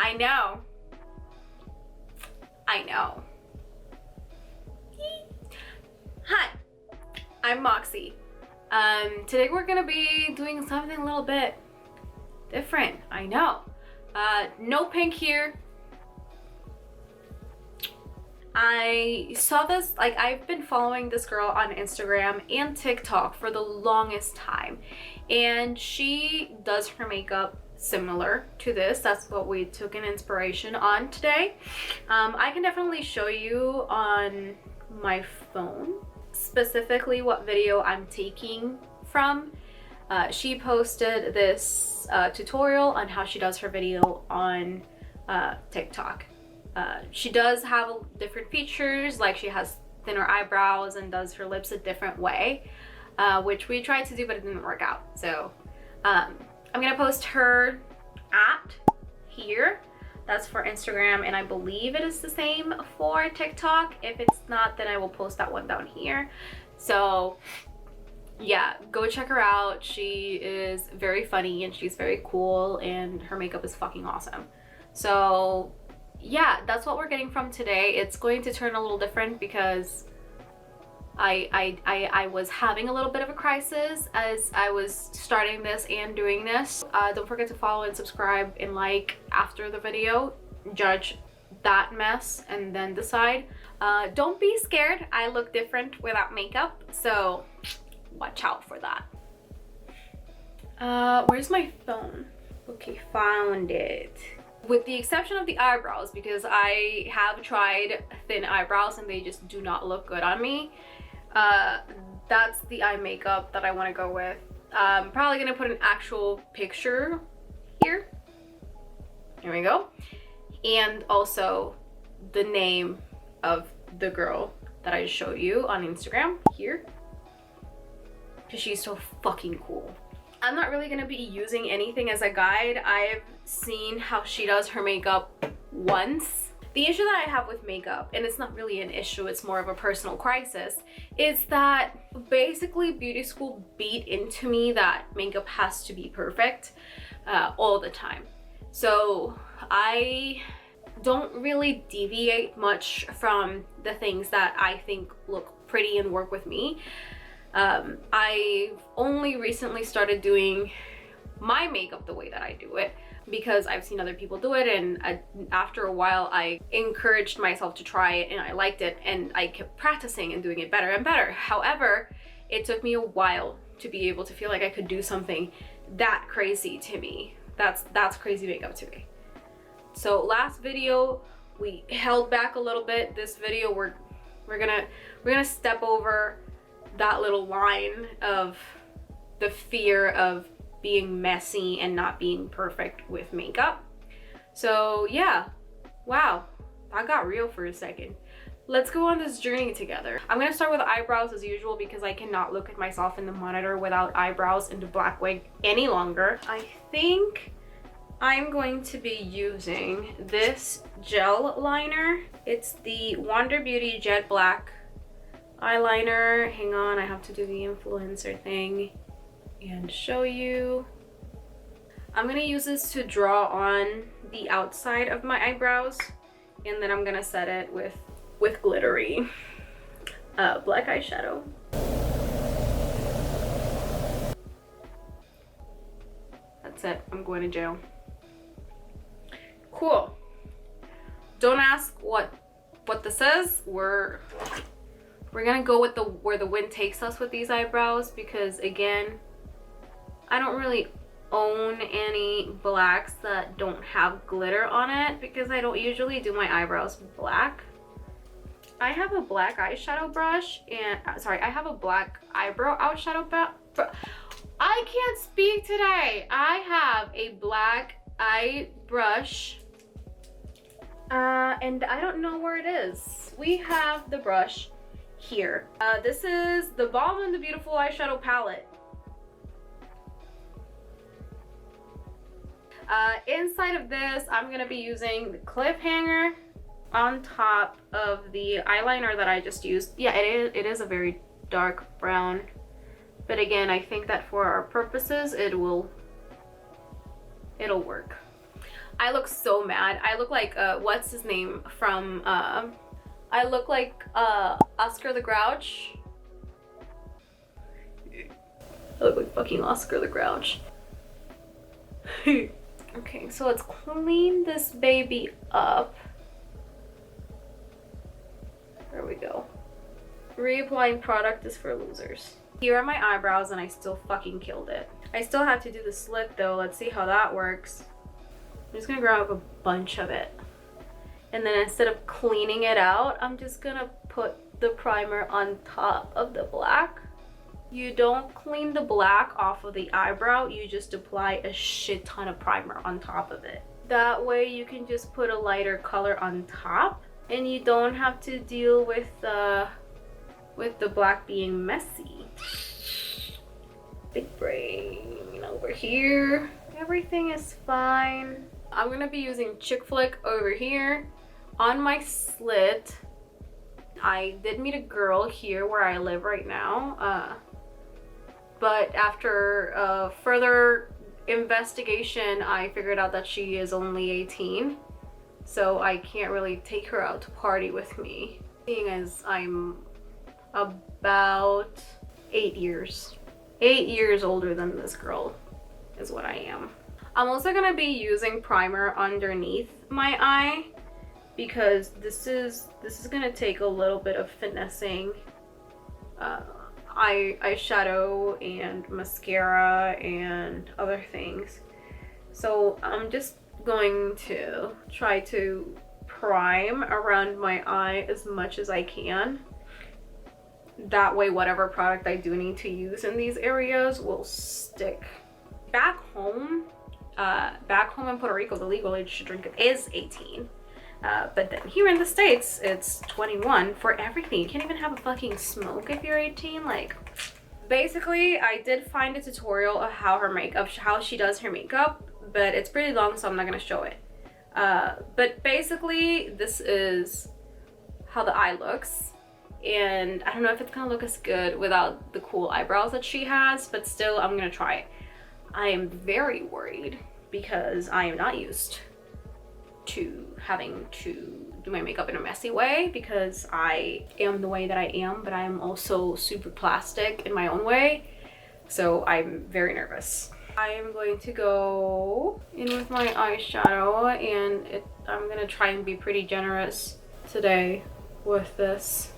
I know. I know. Hi, I'm Moxie. Today we're gonna be doing something a little bit different. I know. No pink here. I saw this, like, I've been following this girl on Instagram and TikTok for the longest time, and she does her makeup similar to this. That's what we took an inspiration on today. I can definitely show you on my phone specifically what video I'm taking from. She posted this tutorial on how she does her video on TikTok. She does have different features, like she has thinner eyebrows and does her lips a different way, which we tried to do but it didn't work out. So I'm gonna post her at here. That's for Instagram, and I believe it is the same for TikTok. If it's not, then I will post that one down here. So yeah, go check her out. She is very funny and she's very cool, and her makeup is fucking awesome. So yeah, that's what we're getting from today. It's going to turn a little different because I was having a little bit of a crisis as I was starting this and doing this. Don't forget to follow and subscribe and like after the video. Judge that mess and then decide. Don't be scared. I look different without makeup, so watch out for that. Where's my phone? Okay, found it. With the exception of the eyebrows, because I have tried thin eyebrows and they just do not look good on me. That's the eye makeup that I want to go with. I'm probably gonna put an actual picture here. Here we go. And also the name of the girl that I show you on Instagram here, because she's so fucking cool. I'm not really gonna be using anything as a guide. I've seen how she does her makeup once. The issue that I have with makeup, and it's not really an issue, it's more of a personal crisis, is that basically beauty school beat into me that makeup has to be perfect all the time. So I don't really deviate much from the things that I think look pretty and work with me. I've only recently started doing my makeup the way that I do it because I've seen other people do it, and after a while I encouraged myself to try it and I liked it, and I kept practicing and doing it better and better. However, it took me a while to be able to feel like I could do something that crazy to me. That's crazy makeup to me. So last video we held back a little bit. This video we're gonna step over that little line of the fear of being messy and not being perfect with makeup. So yeah, wow, I got real for a second. Let's go on this journey together. I'm gonna start with eyebrows as usual because I cannot look at myself in the monitor without eyebrows and the black wig any longer. I think I'm going to be using this gel liner. It's the Wonder Beauty Jet Black eyeliner. Hang on, I have to do the influencer thing and show you. I'm gonna use this to draw on the outside of my eyebrows, and then I'm gonna set it with glittery black eyeshadow. That's it, I'm going to jail. Cool. Don't ask what this is. We're gonna go with where the wind takes us with these eyebrows, because again, I don't really own any blacks that don't have glitter on it because I don't usually do my eyebrows black. I have a black eyeshadow brush and I have a black eyebrow eyeshadow I can't speak today. I have a black eye brush and I don't know where it is. We have the brush here. This is the Balm and the Beautiful eyeshadow palette. Inside of this, I'm gonna be using the cliffhanger on top of the eyeliner that I just used. Yeah, it is a very dark brown, but again, I think that for our purposes it'll work. I look so mad. I look like what's his name from I look like Oscar the Grouch. I look like fucking Oscar the Grouch. Okay, so let's clean this baby up. There we go. Reapplying product is for losers. Here are my eyebrows and I still fucking killed it. I still have to do the slit though. Let's see how that works. I'm just gonna grab a bunch of it. And then instead of cleaning it out, I'm just gonna put the primer on top of the black. You don't clean the black off of the eyebrow, you just apply a shit ton of primer on top of it. That way you can just put a lighter color on top and you don't have to deal with the black being messy. Big brain over here. Everything is fine. I'm gonna be using Chick Flick over here on my slit. I did meet a girl here where I live right now, but after further investigation, I figured out that she is only 18, so I can't really take her out to party with me, seeing as I'm about 8 years older than this girl is what I am. I'm also gonna be using primer underneath my eye because this is gonna take a little bit of finessing. Eyeshadow and mascara and other things. So I'm just going to try to prime around my eye as much as I can. That way whatever product I do need to use in these areas will stick. Back home in Puerto Rico, the legal age to drink is 18. But then here in the States, it's 21 for everything. You can't even have a fucking smoke if you're 18. Like, basically, I did find a tutorial of how she does her makeup, but it's pretty long, so I'm not gonna show it. But basically, this is how the eye looks. And I don't know if it's gonna look as good without the cool eyebrows that she has, but still, I'm gonna try it. I am very worried because I am not used to having to do my makeup in a messy way because I am the way that I am, but I'm also super plastic in my own way, so I'm very nervous. I am going to go in with my eyeshadow, and I'm gonna try and be pretty generous today with this.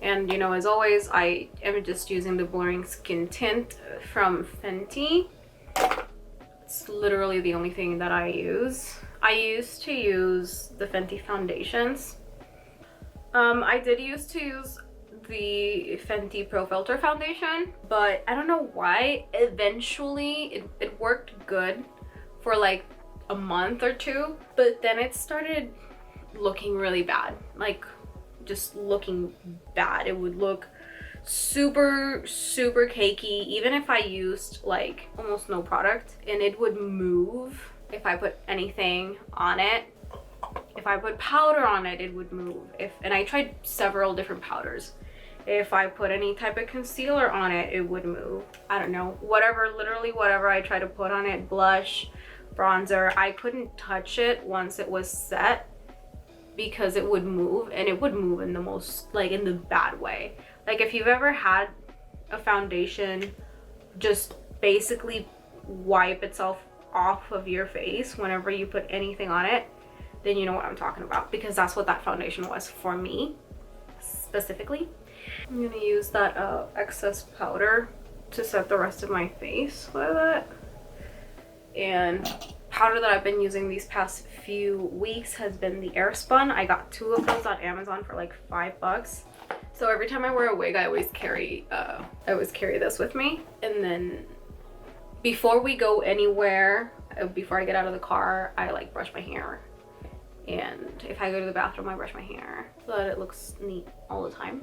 And you know, as always, I am just using the Blurring Skin Tint from Fenty. It's literally the only thing that I use. I used to use the Fenty foundations. I did used to use the Fenty Pro Filter foundation, but I don't know why. Eventually, it worked good for like a month or two, but then it started looking really bad. Like, just looking bad. It would look super cakey even if I used like almost no product, and it would move if I put anything on it. If I put powder on it, it would move. And I tried several different powders. If I put any type of concealer on it, it would move. I don't know, literally whatever I tried to put on it, blush, bronzer, I couldn't touch it once it was set because it would move, and it would move in the most, like, in the bad way. Like, if you've ever had a foundation just basically wipe itself off of your face whenever you put anything on it, then you know what I'm talking about, because that's what that foundation was for me specifically. I'm gonna use that excess powder to set the rest of my face with it. And powder that I've been using these past few weeks has been the Airspun. I got 2 of those on Amazon for like $5. So every time I wear a wig, I always carry this with me. And then before we go anywhere, before I get out of the car, I like brush my hair. And if I go to the bathroom, I brush my hair so that it looks neat all the time.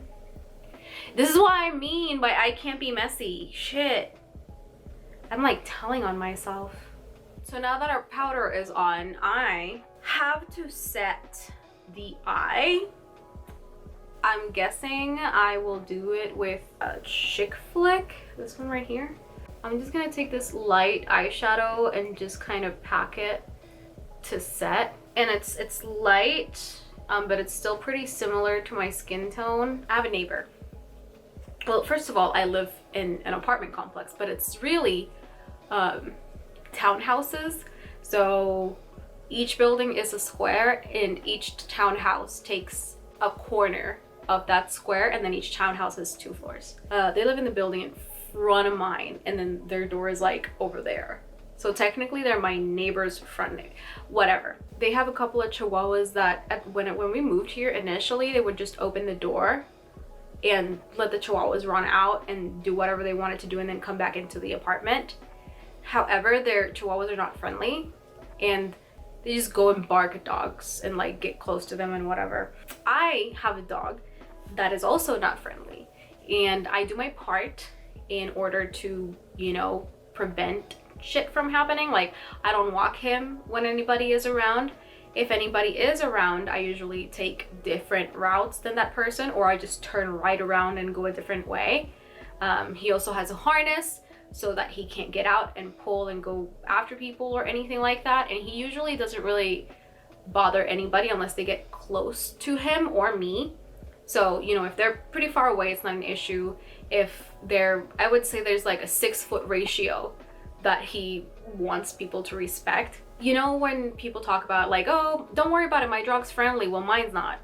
This is what I mean by I can't be messy. Shit. I'm like telling on myself. So now that our powder is on, I have to set the eye. I'm guessing I will do it with a Chick Flick, this one right here. I'm just gonna take this light eyeshadow and just kind of pack it to set, and it's light, but it's still pretty similar to my skin tone. I have a neighbor. Well, first of all, I live in an apartment complex, but it's really townhouses. So each building is a square, and each townhouse takes a corner of that square, and then each townhouse has 2 floors. They live in the building in front of mine, and then their door is like over there. So technically they're my neighbor's front, whatever. They have a couple of chihuahuas that when we moved here initially, they would just open the door and let the chihuahuas run out and do whatever they wanted to do and then come back into the apartment. However, their chihuahuas are not friendly, and they just go and bark at dogs and like get close to them and whatever. I have a dog that is also not friendly, and I do my part in order to, you know, prevent shit from happening. Like, I don't walk him when anybody is around. If anybody is around, I usually take different routes than that person, or I just turn right around and go a different way. He also has a harness so that he can't get out and pull and go after people or anything like that. And he usually doesn't really bother anybody unless they get close to him or me. So, you know, if they're pretty far away, it's not an issue. If they're, I would say there's like a 6-foot ratio that he wants people to respect. You know, when people talk about like, oh, don't worry about it, my dog's friendly. Well, mine's not.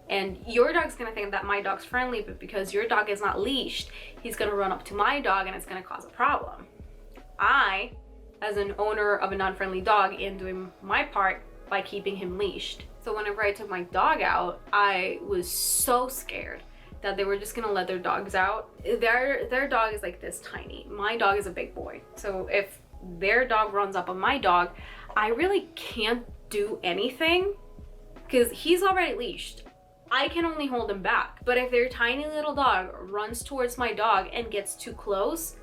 And your dog's gonna think that my dog's friendly, but because your dog is not leashed, he's gonna run up to my dog and it's gonna cause a problem. I, as an owner of a non-friendly dog, am doing my part by keeping him leashed. So whenever I took my dog out, I was so scared that they were just gonna let their dogs out. Their dog is like this tiny. My dog is a big boy. So if their dog runs up on my dog, I really can't do anything because he's already leashed. I can only hold him back. But if their tiny little dog runs towards my dog and gets too close,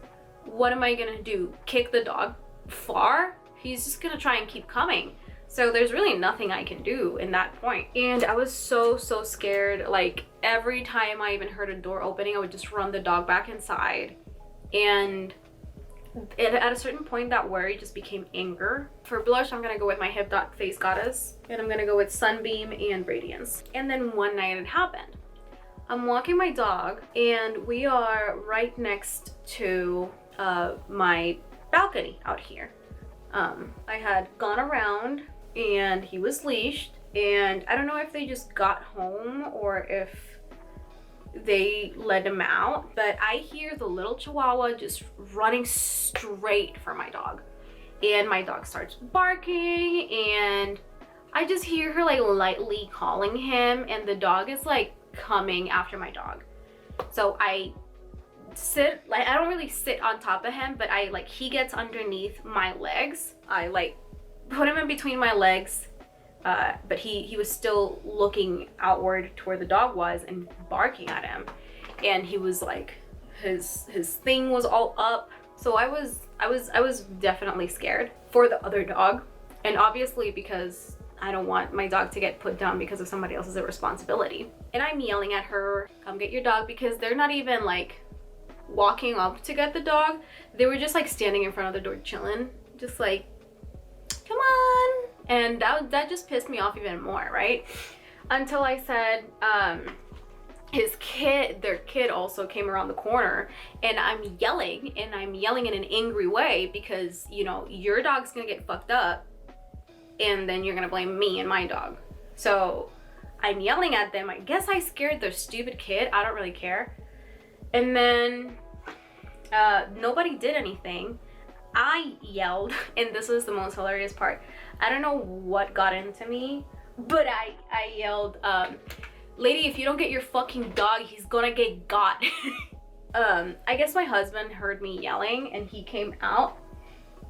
what am I gonna do? Kick the dog far? He's just gonna try and keep coming. So there's really nothing I can do in that point. And I was so scared. Like, every time I even heard a door opening, I would just run the dog back inside. And at a certain point, that worry just became anger. For blush, I'm gonna go with my Hiptod Face Goddess, and I'm gonna go with Sunbeam and Radiance. And then one night it happened. I'm walking my dog, and we are right next to my balcony out here. I had gone around, and he was leashed, and I don't know if they just got home or if they let him out, but I hear the little chihuahua just running straight for my dog, and my dog starts barking, and I just hear her like lightly calling him, and the dog is like coming after my dog. So I sit, like, I don't really sit on top of him, but I like, he gets underneath my legs. I like put him in between my legs, but he was still looking outward to where the dog was and barking at him, and he was like, his thing was all up. So I was definitely scared for the other dog, and obviously because I don't want my dog to get put down because of somebody else's irresponsibility. And I'm yelling at her, come get your dog, because they're not even like walking up to get the dog. They were just like standing in front of the door chilling, just like, come on. And that just pissed me off even more, right? Until I said, their kid also came around the corner, and I'm yelling in an angry way because, you know, your dog's gonna get fucked up and then you're gonna blame me and my dog. So I'm yelling at them. I guess I scared their stupid kid. I don't really care. And then nobody did anything. I yelled, and this was the most hilarious part. I don't know what got into me, but I yelled, lady, if you don't get your fucking dog, he's gonna get got. I guess my husband heard me yelling, and he came out.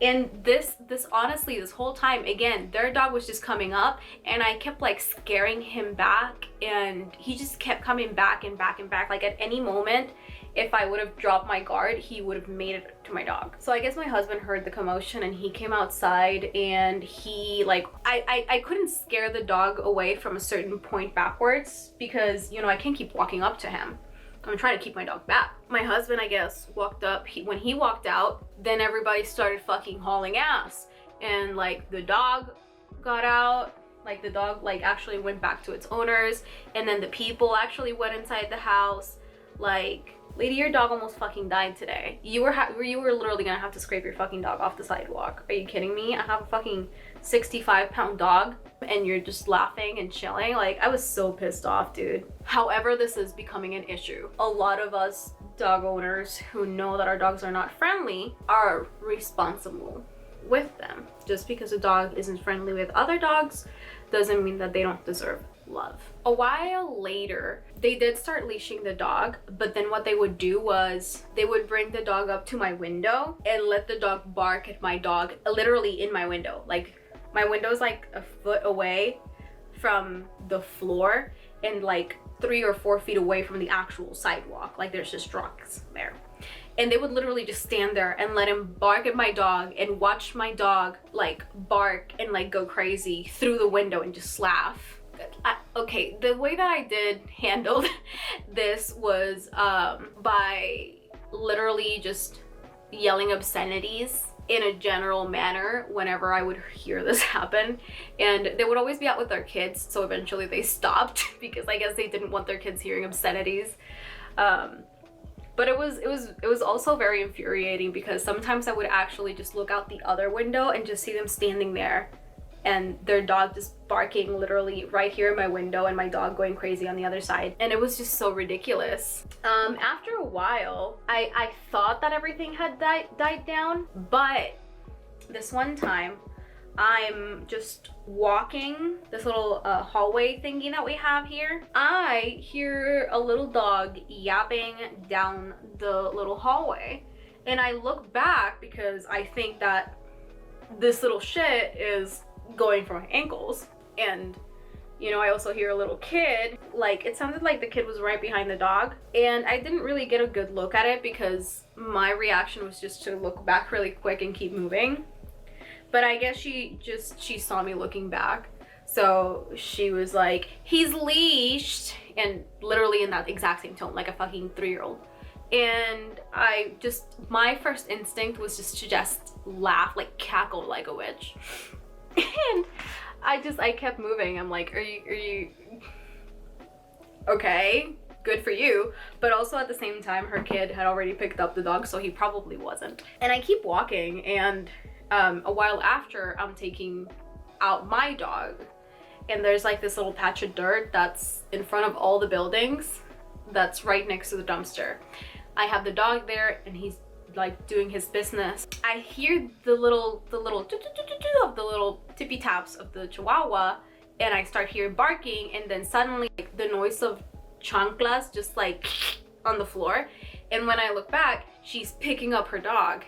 And this honestly, this whole time, again, their dog was just coming up, and I kept like scaring him back, and he just kept coming back and back and back. Like, at any moment, if I would have dropped my guard, he would have made it to my dog. So I guess my husband heard the commotion, and he came outside, and he like, I couldn't scare the dog away from a certain point backwards because, you know, I can't keep walking up to him. I'm trying to keep my dog back. My husband, I guess, walked up. When he walked out, then everybody started fucking hauling ass. And like, the dog got out, like the dog like actually went back to its owners, and then the people actually went inside the house. Like, lady, your dog almost fucking died today. You were literally gonna have to scrape your fucking dog off the sidewalk. Are you kidding me? I have a fucking 65-pound dog and you're just laughing and chilling. Like, I was so pissed off, dude. However, this is becoming an issue. A lot of us dog owners who know that our dogs are not friendly are responsible with them. Just because a dog isn't friendly with other dogs doesn't mean that they don't deserve love. A while later, they did start leashing the dog, but then what they would do was they would bring the dog up to my window and let the dog bark at my dog, literally in my window. Like, my window is like a foot away from the floor and like 3 or 4 feet away from the actual sidewalk. Like, there's just rocks there. And they would literally just stand there and let him bark at my dog and watch my dog like bark and like go crazy through the window and just laugh. Okay, the way that I did handle this was by literally just yelling obscenities in a general manner whenever I would hear this happen. And they would always be out with their kids, so eventually they stopped because I guess they didn't want their kids hearing obscenities. But it was also very infuriating because sometimes I would actually just look out the other window and just see them standing there and their dog just barking literally right here in my window and my dog going crazy on the other side. And it was just so ridiculous. After a while, I thought that everything had died down, but this one time I'm just walking this little hallway thingy that we have here. I hear a little dog yapping down the little hallway, and I look back because I think that this little shit is going for my ankles. And you know, I also hear a little kid, like it sounded like the kid was right behind the dog, and I didn't really get a good look at it because my reaction was just to look back really quick and keep moving. But I guess she saw me looking back, so she was like, he's leashed, and literally in that exact same tone, like a fucking 3-year-old. And my first instinct was just to just laugh, like cackle like a witch. And I kept moving. I'm like, are you okay? Good for you. But also at the same time, her kid had already picked up the dog, so he probably wasn't. And I keep walking, and a while after, I'm taking out my dog, and there's like this little patch of dirt that's in front of all the buildings that's right next to the dumpster. I have the dog there, and he's like doing his business. I hear the little of the little tippy taps of the chihuahua, and I start hearing barking, and then suddenly like, the noise of chanclas just like on the floor. And when I look back, she's picking up her dog,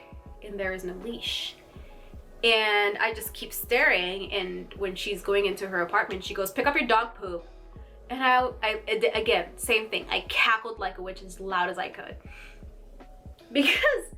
and there is no leash. And I just keep staring, and when she's going into her apartment, she goes, pick up your dog poop. And I again, same thing, I cackled like a witch as loud as I could. Because,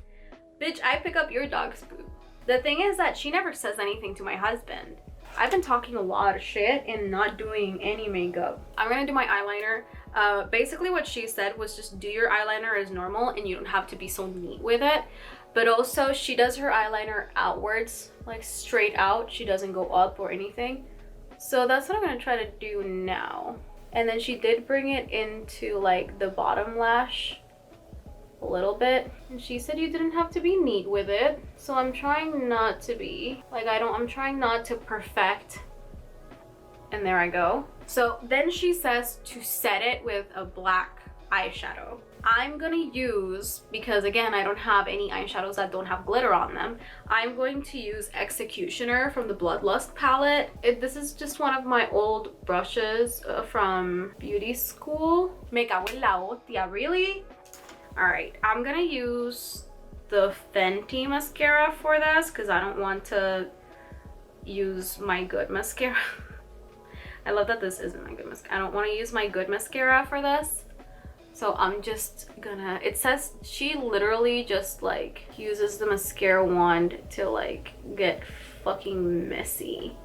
bitch, I pick up your dog's poop. The thing is that she never says anything to my husband. I've been talking a lot of shit and not doing any makeup. I'm gonna do my eyeliner. Basically what she said was just do your eyeliner as normal and you don't have to be so neat with it. But also she does her eyeliner outwards, like straight out. She doesn't go up or anything. So that's what I'm gonna try to do now. And then she did bring it into like the bottom lash a little bit, and she said you didn't have to be neat with it, so I'm trying not to be like, I'm trying not to perfect. And there I go. So then she says to set it with a black eyeshadow. I'm gonna use, because again I don't have any eyeshadows that don't have glitter on them, I'm going to use Executioner from the Bloodlust palette. This is just one of my old brushes from beauty school. Me cago en la hostia, really? Alright, I'm gonna use the Fenty mascara for this because I don't want to use my good mascara. I love that this isn't my good mascara. I don't want to use my good mascara for this. So I'm just gonna, it says she literally just like uses the mascara wand to like get fucking messy.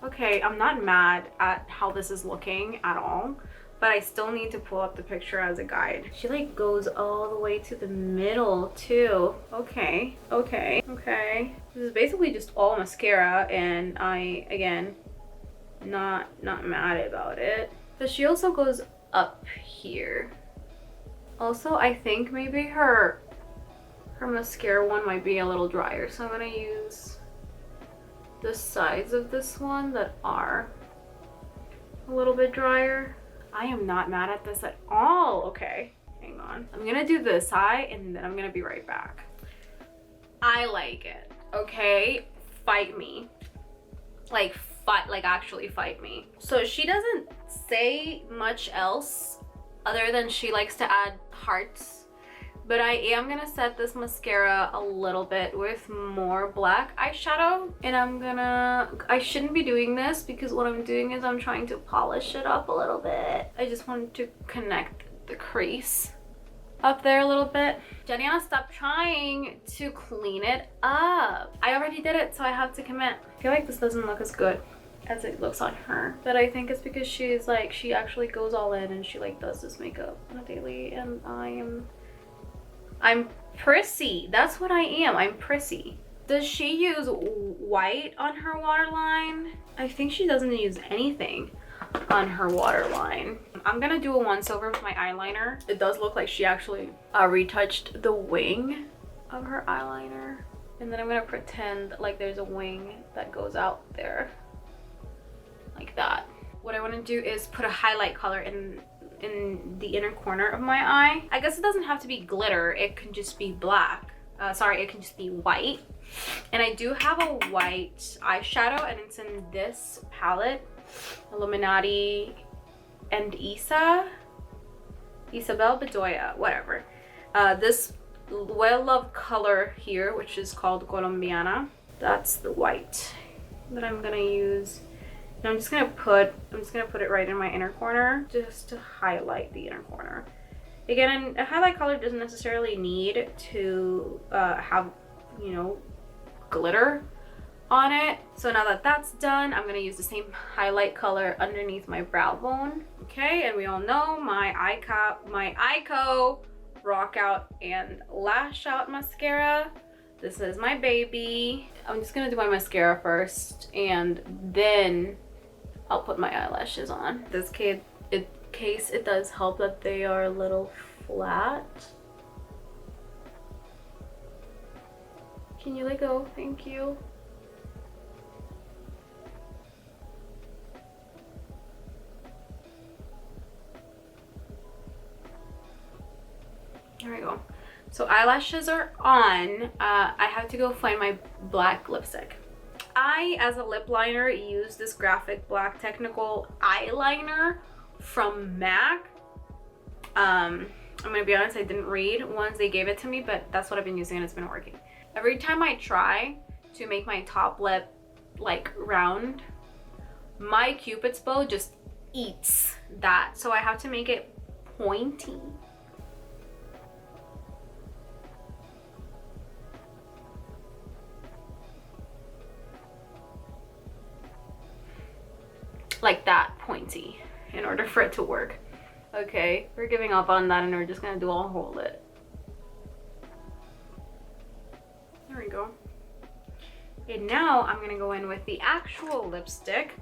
Okay, I'm not mad at how this is looking at all, but I still need to pull up the picture as a guide. She like goes all the way to the middle too. Okay. This is basically just all mascara, and I, again, not mad about it. But she also goes up here. Also, I think maybe her mascara one might be a little drier, so I'm gonna use the sides of this one that are a little bit drier. I am not mad at this at all. Okay, hang on. I'm gonna do this eye and then I'm gonna be right back. I like it, okay? Fight me. Like actually fight me. So she doesn't say much else other than she likes to add hearts. But I am gonna set this mascara a little bit with more black eyeshadow. And I shouldn't be doing this because what I'm doing is I'm trying to polish it up a little bit. I just wanted to connect the crease up there a little bit. Jenniana, stop trying to clean it up. I already did it, so I have to commit. I feel like this doesn't look as good as it looks on her, but I think it's because she's like, she actually goes all in and she like does this makeup on a daily, and I'm prissy. That's what I am. I'm prissy. Does she use white on her waterline? I think she doesn't use anything on her waterline. I'm gonna do a once over with my eyeliner. It does look like she actually retouched the wing of her eyeliner. And then I'm gonna pretend like there's a wing that goes out there. Like that. What I wanna do is put a highlight color in the inner corner of my eye. I guess it doesn't have to be glitter. It can just be black. It can just be white. And I do have a white eyeshadow and it's in this palette. Illuminati and Isabel Bedoya, whatever. This well-loved color here, which is called Colombiana. That's the white that I'm gonna use. And I'm just gonna put it right in my inner corner just to highlight the inner corner. Again, a highlight color doesn't necessarily need to have, you know, glitter on it. So now that that's done, I'm gonna use the same highlight color underneath my brow bone. Okay, and we all know my Ico Rock Out and Lash Out mascara. This is my baby. I'm just gonna do my mascara first and then I'll put my eyelashes on. This case it does help that they are a little flat. Can you let go? Thank you. There we go. So eyelashes are on. I have to go find my black lipstick. I, as a lip liner, use this graphic black Technokohl eyeliner from MAC. I'm gonna be honest, I didn't read once they gave it to me, but that's what I've been using and it's been working. Every time I try to make my top lip like round, my Cupid's bow just eats that. So I have to make it pointy. Like that, pointy, in order for it to work. Okay, we're giving up on that and we're just gonna do a whole lip. There we go. And now I'm gonna go in with the actual lipstick,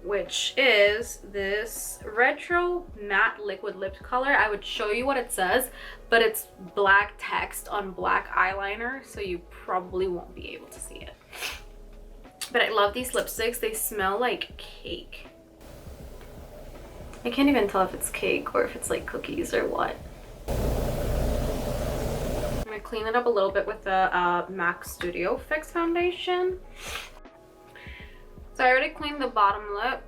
which is this retro matte liquid lip color. I would show you what it says, but it's black text on black eyeliner, so you probably won't be able to see it. But I love these lipsticks. They smell like cake. I can't even tell if it's cake or if it's like cookies or what. I'm gonna clean it up a little bit with the MAC Studio Fix foundation. So I already cleaned the bottom lip.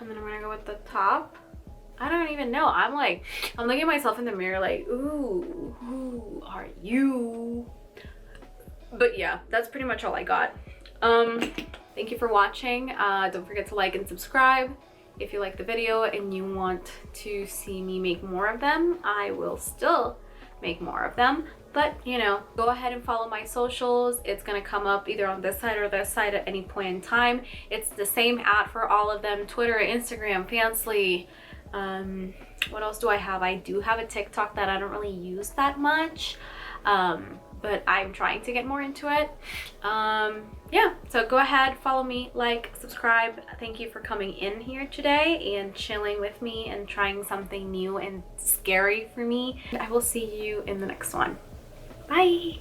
And then I'm gonna go with the top. I don't even know. I'm looking at myself in the mirror like, ooh, who are you? But yeah, that's pretty much all I got. Thank you for watching. Don't forget to like and subscribe. If you like the video and you want to see me make more of them, I will still make more of them. But, you know, go ahead and follow my socials. It's gonna come up either on this side or this side at any point in time. It's the same ad for all of them: Twitter, Instagram, Fansly. What else do I have? I do have a TikTok that I don't really use that much. but I'm trying to get more into it. Yeah, so go ahead, follow me, like, subscribe. Thank you for coming in here today and chilling with me and trying something new and scary for me. I will see you in the next one. Bye.